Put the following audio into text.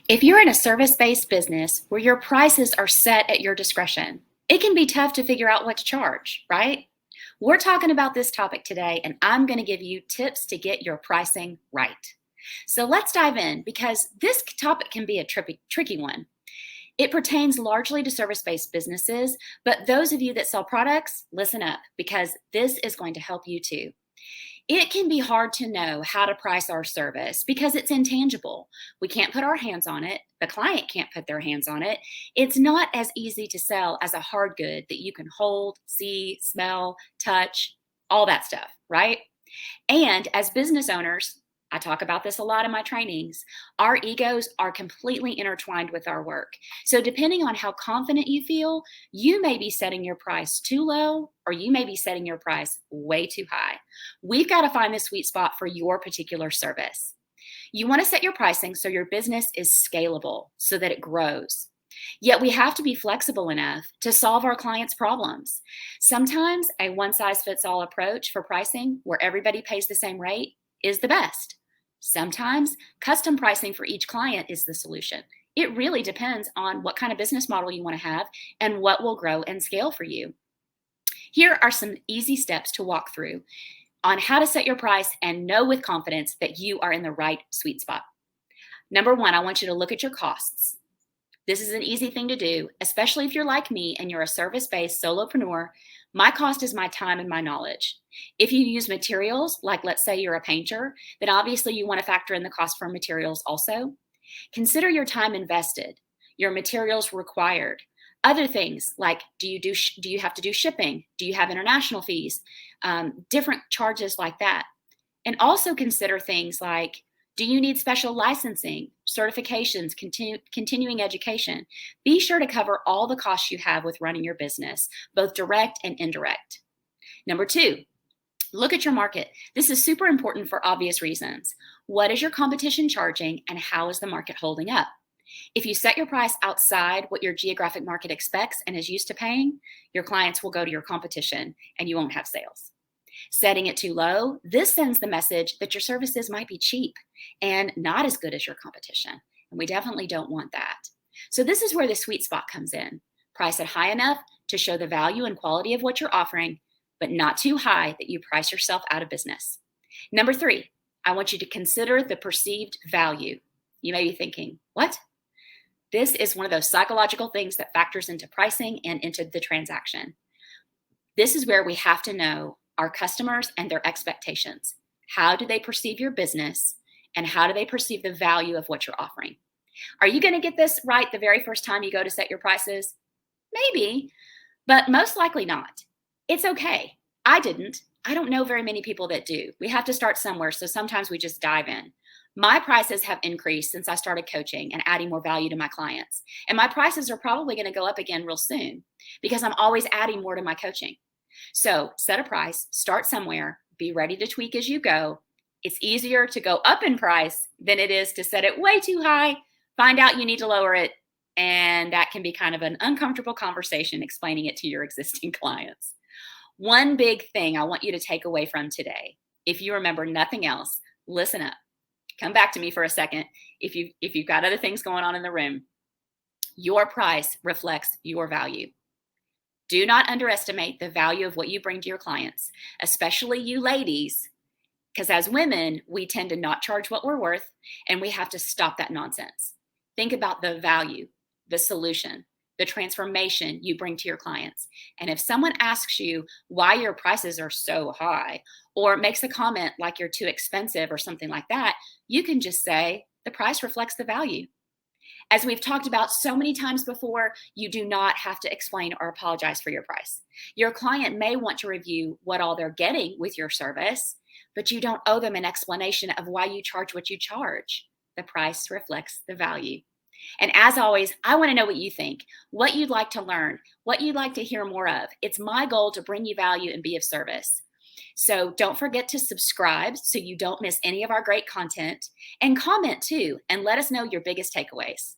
If you're in a service-based business where your prices are set at your discretion, it can be tough to figure out what to charge, right? We're talking about this topic today, and I'm going to give you tips to get your pricing right. So let's dive in because this topic can be a tricky one. It pertains largely to service-based businesses, but those of you that sell products, listen up because this is going to help you too. It can be hard to know how to price our service because it's intangible. We can't put our hands on it. The client can't put their hands on it. It's not as easy to sell as a hard good that you can hold, see, smell, touch, all that stuff, right? And as business owners, I talk about this a lot in my trainings. Our egos are completely intertwined with our work. So, depending on how confident you feel, you may be setting your price too low or you may be setting your price way too high. We've got to find the sweet spot for your particular service. You want to set your pricing so your business is scalable so that it grows. Yet we have to be flexible enough to solve our clients' problems. Sometimes a one-size-fits-all approach for pricing where everybody pays the same rate is the best. Sometimes custom pricing for each client is the solution. It really depends on what kind of business model you want to have and what will grow and scale for you. Here are some easy steps to walk through on how to set your price and know with confidence that you are in the right sweet spot. Number one, I want you to look at your costs. This is an easy thing to do, especially if you're like me and you're a service-based solopreneur. My cost is my time and my knowledge. If you use materials, like let's say you're a painter, then obviously you want to factor in the cost for materials also. Consider your time invested, your materials required, other things like do you have to do shipping? Do you have international fees? Different charges like that. And also consider things like, do you need special licensing, certifications, continuing education? Be sure to cover all the costs you have with running your business, both direct and indirect. Number two, look at your market. This is super important for obvious reasons. What is your competition charging and how is the market holding up? If you set your price outside what your geographic market expects and is used to paying, your clients will go to your competition and you won't have sales. Setting it too low, this sends the message that your services might be cheap and not as good as your competition. And we definitely don't want that. So this is where the sweet spot comes in. Price it high enough to show the value and quality of what you're offering, but not too high that you price yourself out of business. Number three, I want you to consider the perceived value. You may be thinking, what? This is one of those psychological things that factors into pricing and into the transaction. This is where we have to know our customers and their expectations. How do they perceive your business and how do they perceive the value of what you're offering? Are you going to get this right the very first time you go to set your prices? Maybe, but most likely not. It's okay. I didn't. I don't know very many people that do. We have to start somewhere, so sometimes we just dive in. My prices have increased since I started coaching and adding more value to my clients. And my prices are probably going to go up again real soon because I'm always adding more to my coaching. So set a price, start somewhere, be ready to tweak as you go. It's easier to go up in price than it is to set it way too high, find out you need to lower it, and that can be kind of an uncomfortable conversation explaining it to your existing clients. One big thing I want you to take away from today, if you remember nothing else, listen up. Come back to me for a second if you've got other things going on in the room. Your price reflects your value. Do not underestimate the value of what you bring to your clients, especially you ladies, because as women, we tend to not charge what we're worth, and we have to stop that nonsense. Think about the value, the solution, the transformation you bring to your clients. And if someone asks you why your prices are so high or makes a comment like you're too expensive or something like that, you can just say the price reflects the value. As we've talked about so many times before, you do not have to explain or apologize for your price. Your client may want to review what all they're getting with your service, but you don't owe them an explanation of why you charge what you charge. The price reflects the value. And as always, I want to know what you think, what you'd like to learn, what you'd like to hear more of. It's my goal to bring you value and be of service. So don't forget to subscribe so you don't miss any of our great content, and comment too, and let us know your biggest takeaways.